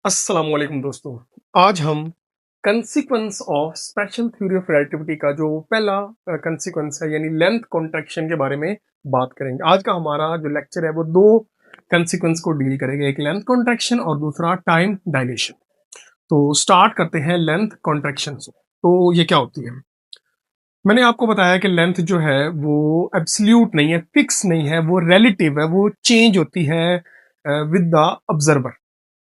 अस्सलाम वालेकुम दोस्तों। आज हम consequence of special theory of relativity का जो पहला कंसीक्वेंस है यानी लेंथ कॉन्ट्रैक्शन के बारे में बात करेंगे। आज का हमारा जो लेक्चर है वो दो कंसीक्वेंस को डील करेगा, एक लेंथ कॉन्ट्रैक्शन और दूसरा टाइम डायलेशन। तो स्टार्ट करते हैं लेंथ कॉन्ट्रैक्शन से। तो ये क्या होती है? मैंने आपको बताया कि लेंथ जो है वो एब्सोल्यूट नहीं है, फिक्स नहीं है, वो रिलेटिव है, वो चेंज होती है विद द ऑब्जर्वर।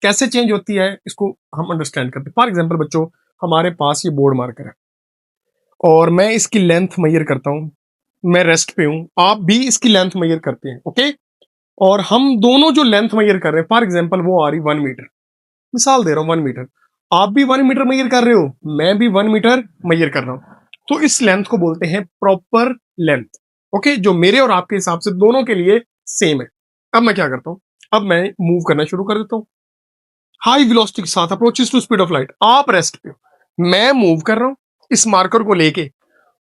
कैसे चेंज होती है इसको हम अंडरस्टैंड करते हैं। फॉर एग्जांपल बच्चों, हमारे पास ये बोर्ड मार्कर है और मैं इसकी लेंथ मेजर करता हूँ। मैं रेस्ट पे हूँ, आप भी इसकी लेंथ मेजर करते हैं, ओके। और हम दोनों जो लेंथ मेजर कर रहे हैं, फॉर एग्जांपल वो आ रही 1 मीटर, मिसाल दे रहा हूँ 1 मीटर। आप भी 1 मीटर मेजर कर रहे हो, मैं भी 1 मीटर मेजर कर रहा हूँ। तो इस लेंथ को बोलते हैं प्रॉपर लेंथ, ओके, जो मेरे और आपके हिसाब से दोनों के लिए सेम है। अब मैं क्या करता हूँ, अब मैं मूव करना शुरू कर देता हूँ हाई वेलोसिटी के साथ, approaches to speed of light. आप रेस्ट पे हो, मैं मूव कर रहा हूं इस मार्कर को लेके।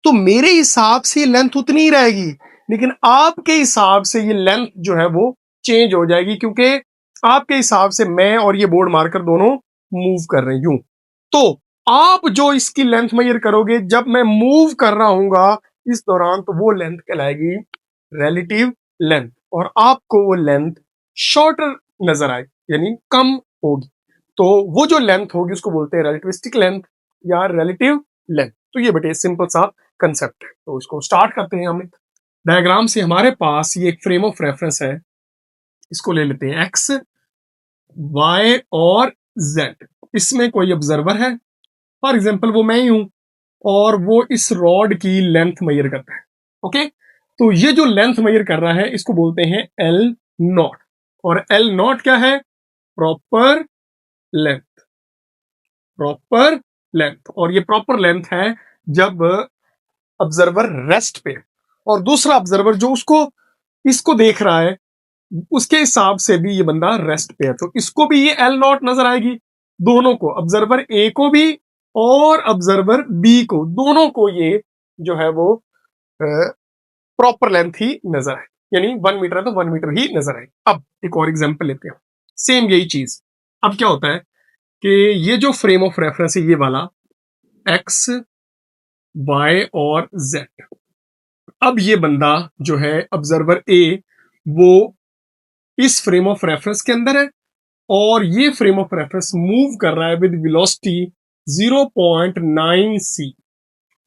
तो मेरे हिसाब से लेंथ उतनी ही रहेगी, लेकिन आपके हिसाब से ये लेंथ जो है वो चेंज हो जाएगी, क्योंकि आपके हिसाब से मैं और ये बोर्ड मार्कर दोनों मूव कर रहे हैं यूं। तो आप जो इसकी लेंथ मेजर करोगे जब मैं मूव कर रहा हूंगा इस दौरान, तो वो लेंथ कहलाएगी रिलेटिव लेंथ, और आपको वो लेंथ शॉर्टर नजर आए यानी कम होगी। तो वो जो लेंथ होगी उसको बोलते हैं रिलेटिविस्टिक लेंथ या रिलेटिव लेंथ। तो ये बेटे सिंपल सा कंसेप्ट है। तो इसको स्टार्ट करते हैं हम डायग्राम से। हमारे पास ये एक फ्रेम ऑफ रेफरेंस है, इसको ले लेते हैं एक्स, वाई और जेड। इसमें कोई ऑब्जर्वर है, फॉर एग्जाम्पल वो मैं ही हूं, और वो इस रॉड की लेंथ मेजर करता है, ओके। तो ये जो लेंथ मेजर कर रहा है इसको बोलते हैं एल नॉट, और एल नॉट क्या है? Proper length. प्रॉपर लेंथ, और ये प्रॉपर लेंथ है जब ऑब्जर्वर रेस्ट पे है, और दूसरा ऑब्जर्वर जो उसको इसको देख रहा है उसके हिसाब से भी ये बंदा रेस्ट पे है, तो इसको भी ये एल नॉट नजर आएगी। दोनों को, ऑब्जर्वर ए को भी और ऑब्जर्वर बी को, दोनों को ये जो है वो प्रॉपर लेंथ ही नजर आए, यानी 1 मीटर है तो 1 मीटर ही नजर आए। अब एक और एग्जांपल लेते हैं, सेम यही चीज। अब क्या होता है कि ये जो फ्रेम ऑफ रेफरेंस है ये वाला एक्स, वाई और जेड। अब ये बंदा जो है ऑब्जर्वर ए, वो इस फ्रेम ऑफ रेफरेंस के अंदर है, और ये फ्रेम ऑफ रेफरेंस मूव कर रहा है विद वेलोसिटी 0.9 सी,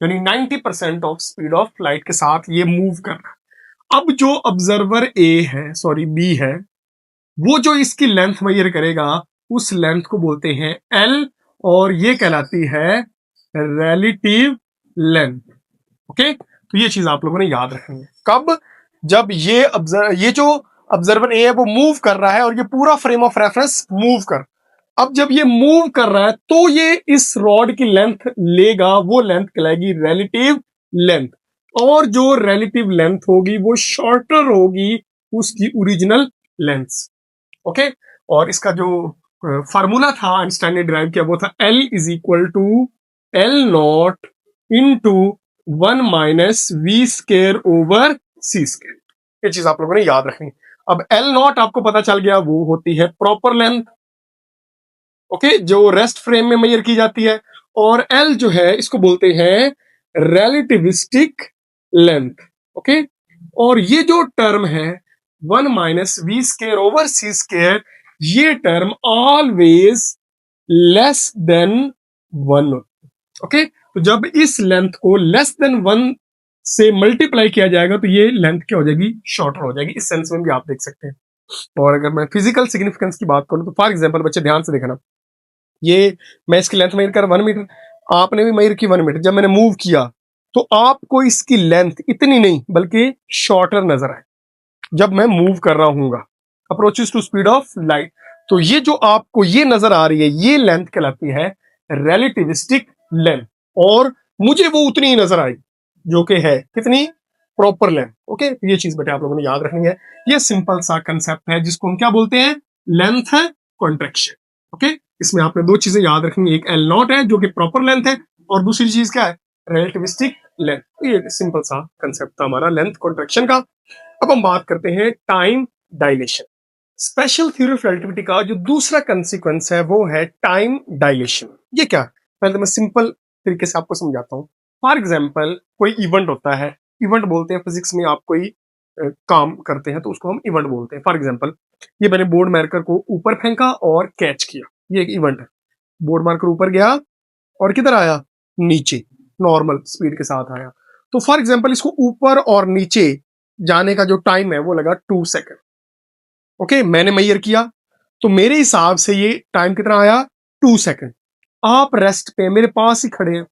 यानी 90% ऑफ स्पीड ऑफ लाइट के साथ ये मूव कर रहा है। अब जो ऑब्जर्वर ए है, सॉरी बी है, वो जो इसकी लेंथ मेजर करेगा उस लेंथ को बोलते हैं एल, और ये कहलाती है रिलेटिव लेंथ, ओके। तो ये चीज आप लोगों ने याद रखनी है। कब? जब ये जो ऑब्जर्वर ए है वो मूव कर रहा है और ये पूरा फ्रेम ऑफ रेफरेंस मूव कर, अब जब ये मूव कर रहा है तो ये इस रॉड की लेंथ लेगा, वो लेंथ कहलाएगी रिलेटिव लेंथ, और जो रिलेटिव लेंथ होगी वो शॉर्टर होगी उसकी ओरिजिनल लेंथ, ओके। और इसका जो फार्मूला था आइंस्टाइन ने डिराइव किया वो था L is equal to L not into 1 - v² over c²। ये चीज आप लोगों ने याद रखनी। अब एल नॉट आपको पता चल गया, वो होती है प्रॉपर लेंथ, ओके, जो रेस्ट फ्रेम में मेजर की जाती है। और एल जो है इसको बोलते हैं रिलेटिविस्टिक लेंथ, ओके। और ये जो टर्म है 1 - v² ओवर c², ये term always less than 1, okay. तो जब इस लेंथ को लेस देन 1 से मल्टीप्लाई किया जाएगा तो ये लेंथ क्या हो जाएगी? शॉर्टर हो जाएगी। इस सेंस में भी आप देख सकते हैं। और अगर मैं फिजिकल सिग्निफिकेंस की बात करूं तो फॉर एग्जांपल बच्चे ध्यान से देखना, ये मैं इसकी लेंथ मेजर कर 1 मीटर, आपने भी मेजर की 1 मीटर। जब मैंने मूव किया तो आपको इसकी लेंथ इतनी नहीं बल्कि शॉर्टर नजर आए जब मैं मूव कर रहा हूँ approaches to speed of light. तो ये जो आपको ये नजर आ रही है ये लेंथ कहलाती है रिलेटिविस्टिक लेंथ, और मुझे वो उतनी ही नजर आई जो कि है कितनी? Proper length, okay. तो ये चीज बेटे आप लोगों ने याद रखनी है। ये सिंपल सा कंसेप्ट है जिसको हम क्या बोलते हैं? Length contraction, okay. इसमें आपने दो चीजें याद रखनी, एक एल नॉट है जो कि प्रॉपर लेंथ है, और दूसरी चीज क्या है? Relativistic length. तो ये सिंपल सा कंसेप्ट था हमारा लेंथ कॉन्ट्रैक्शन का। अब हम बात करते हैं time dilation. Special theory of relativity का जो दूसरा कंसीक्वेंस है वो है टाइम डायलेशन। ये क्या? पहले तो मैं सिंपल तरीके से आपको समझाता हूँ। फॉर एग्जाम्पल कोई इवेंट होता है, इवेंट बोलते हैं फिजिक्स में, आप कोई काम करते हैं तो उसको हम इवेंट बोलते हैं। फॉर एग्जाम्पल ये मैंने बोर्ड मार्कर को ऊपर फेंका और कैच किया, ये एक इवेंट है। बोर्ड मार्कर ऊपर गया और किधर आया? नीचे, नॉर्मल स्पीड के साथ आया। तो फॉर एग्जाम्पल इसको ऊपर और नीचे जाने का जो टाइम है वो लगा 2 सेकेंड। ओके, मैंने मेजर किया तो मेरे हिसाब से ये टाइम कितना आया? 2 सेकेंड। आप रेस्ट पे मेरे पास ही खड़े हैं,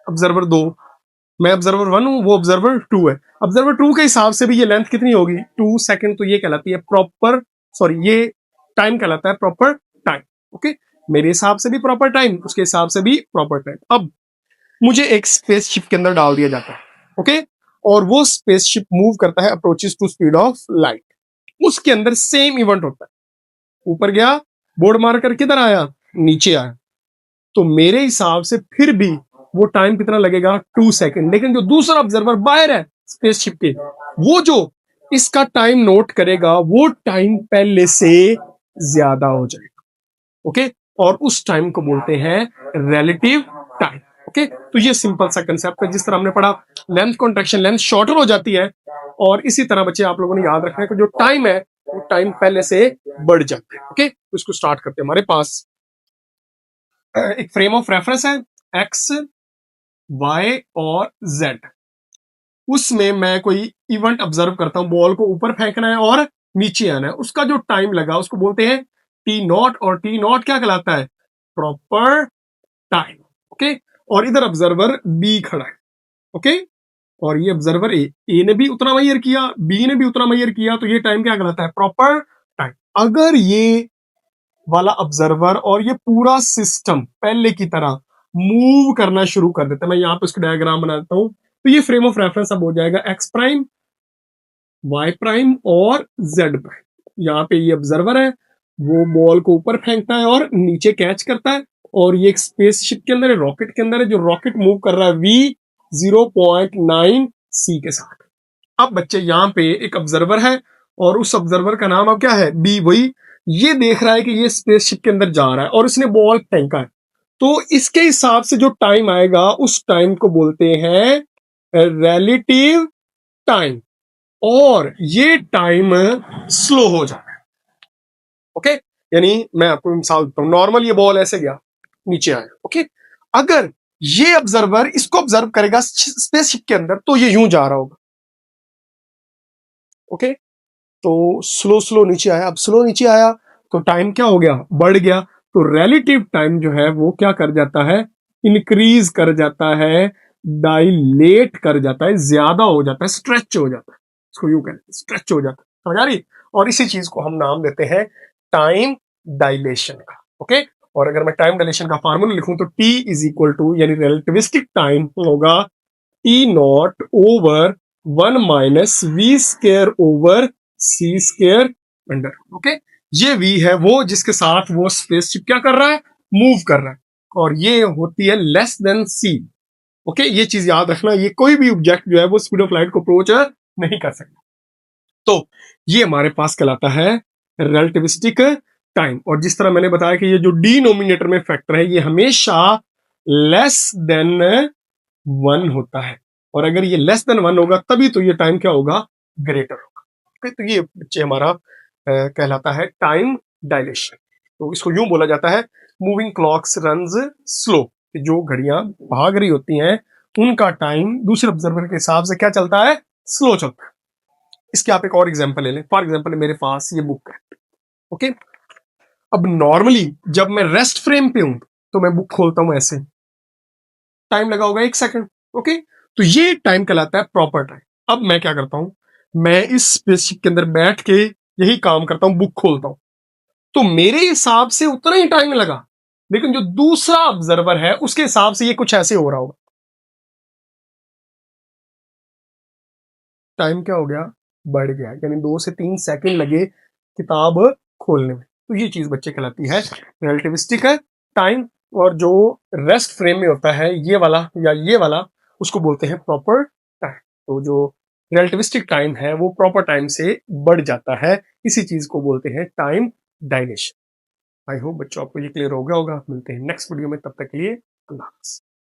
ऑब्जर्वर 2, मैं ऑब्जर्वर 1 हूं, वो ऑब्जर्वर 2 है। ऑब्जर्वर 2 के हिसाब से भी ये लेंथ कितनी होगी? 2 सेकेंड। तो ये कहलाती है प्रॉपर, सॉरी ये टाइम कहलाता है प्रॉपर टाइम। ओके, मेरे हिसाब से भी प्रॉपर टाइम, उसके हिसाब से भी प्रॉपर टाइम। अब मुझे एक स्पेसशिप के अंदर डाल दिया जाता है, ओके, और वो स्पेसशिप मूव करता है approaches to speed of light. उसके अंदर सेम इवेंट होता है, ऊपर गया, बोर्ड मारकर किधर आया? नीचे आया। तो मेरे हिसाब से फिर भी वो टाइम कितना लगेगा? 2 सेकेंड। लेकिन जो दूसरा ऑब्जर्वर बाहर है स्पेसशिप के, वो जो इसका टाइम नोट करेगा वो टाइम पहले से ज्यादा हो जाएगा। ओके, और उस टाइम को बोलते हैं रिलेटिव टाइम। ओके, तो ये सिंपल सा कंसेप्ट है। जिस तरह हमने पढ़ा लेंथ कॉन्ट्रैक्शन, लेंथ शॉर्टर हो जाती है, और इसी तरह बच्चे आप लोगों ने याद रखना है कि जो टाइम है वो टाइम पहले से बढ़ जाता है। ओके, तो इसको स्टार्ट करते हैं। हमारे पास एक फ्रेम ऑफ रेफरेंस है, एक्स, वाई और जेड। उसमें मैं कोई इवेंट ऑब्जर्व करता हूं, बॉल को ऊपर फेंकना है और नीचे आना है। उसका जो टाइम लगा उसको बोलते हैं टी नॉट, और टी नॉट क्या कहलाता है? Proper time. ओके, और इधर ऑब्जर्वर बी खड़ा है। ओके, और ये ऑब्जर्वर ए ने भी उतना मेजर किया, बी ने भी उतना मेजर किया, तो ये टाइम क्या कहलाता है? Proper time. अगर ये वाला ऑब्जर्वर और ये पूरा सिस्टम पहले की तरह मूव करना शुरू कर देता है, मैं यहां पे उसका डायग्राम बना देता हूं, तो ये फ्रेम ऑफ रेफरेंस अब हो जाएगा एक्स प्राइम, वाई प्राइम और जेड प्राइम। यहाँ पे ये ऑब्जर्वर है, वो बॉल को ऊपर फेंकता है और नीचे कैच करता है, और ये एक स्पेसशिप के अंदर है, रॉकेट के अंदर है, जो रॉकेट मूव कर रहा है v 0.9 c के साथ। अब बच्चे यहाँ पे एक ऑब्जर्वर है, और उस ऑब्जर्वर का नाम अब क्या है? बी। वही ये देख रहा है कि ये स्पेसशिप के अंदर जा रहा है और इसने बॉल फेंका है, तो इसके हिसाब से जो टाइम आएगा उस टाइम को बोलते हैं रिलेटिव टाइम, और ये टाइम स्लो हो जाता है। ओके, यानी मैं आपको मिसाल देता हूं, नॉर्मल ये बॉल ऐसे गया, नीचे आया। ओके, अगर ये ऑब्जर्वर इसको ऑब्जर्व करेगा स्पेसशिप के अंदर तो ये यूं जा रहा होगा। ओके, तो स्लो स्लो नीचे आया। अब स्लो नीचे आया तो टाइम क्या हो गया? बढ़ गया। तो रिलेटिव टाइम जो है वो क्या कर जाता है? इंक्रीज कर जाता है, डायलेट कर जाता है, ज्यादा हो जाता है, स्ट्रेच हो जाता है। इसको यूं कहते हैं, स्ट्रेच हो जाता है। समझ आ रही? और इसी चीज को हम नाम देते हैं टाइम डायलेशन का। ओके, और अगर मैं टाइम डायलेशन का फार्मूला लिखूं तो T इज इक्वल टू, यानी रिलेटिविस्टिक टाइम होगा T not over 1 - v² over c² under. Okay, ये v है वो जिसके साथ वो स्पेसशिप क्या कर रहा है? मूव कर रहा है, और ये होती है लेस देन c। ओके, ये चीज याद रखना, ये कोई भी ऑब्जेक्ट जो है वो स्पीड ऑफ लाइट को अप्रोच नहीं कर सकता। तो ये हमारे पास कहलाता है रिलेटिविस्टिक टाइम। और जिस तरह मैंने बताया कि ये जो डिनोमिनेटर में फैक्टर है ये हमेशा लेस देन 1 होता है, और अगर ये लेस देन 1 होगा तभी तो ये टाइम क्या होगा? ग्रेटर होगा। okay, तो ये बच्चे हमारा कहलाता है टाइम डायलेशन। तो इसको यूं बोला जाता है मूविंग क्लॉक्स रन्स स्लो। जो घड़ियां भाग रही होती हैं उनका टाइम दूसरे ऑब्जर्वर के हिसाब से क्या चलता है? स्लो चलता है। इसके आप एक और एग्जांपल ले लें। फॉर एग्जांपल मेरे पास ये बुक है। ओके, अब नॉर्मली जब मैं रेस्ट फ्रेम पे हूं तो मैं बुक खोलता हूं ऐसे, टाइम लगा होगा 1 सेकंड। ओके, तो ये टाइम कहलाता है प्रॉपर टाइम। अब मैं क्या करता हूं, मैं इस स्पेसशिप के अंदर बैठ के यही काम करता हूं, बुक खोलता हूं, तो मेरे हिसाब से उतना ही टाइम लगा, लेकिन जो दूसरा ऑब्जर्वर है उसके हिसाब से ये कुछ ऐसे हो रहा होगा। टाइम क्या हो गया? बढ़ गया, यानी 2 से 3 सेकंड लगे किताब खोलने में। तो ये चीज बच्चे कहलाती है रिलेटिविस्टिक टाइम। और जो रेस्ट फ्रेम में होता है ये वाला या ये वाला, उसको बोलते हैं प्रॉपर टाइम। तो जो रिलेटिविस्टिक टाइम है वो प्रॉपर टाइम से बढ़ जाता है। इसी चीज को बोलते हैं टाइम डायलेशन। आई होप बच्चों आपको ये क्लियर हो गया होगा। मिलते हैं नेक्स्ट वीडियो में, तब तक के लिए अल्लाह हाफ़िज़।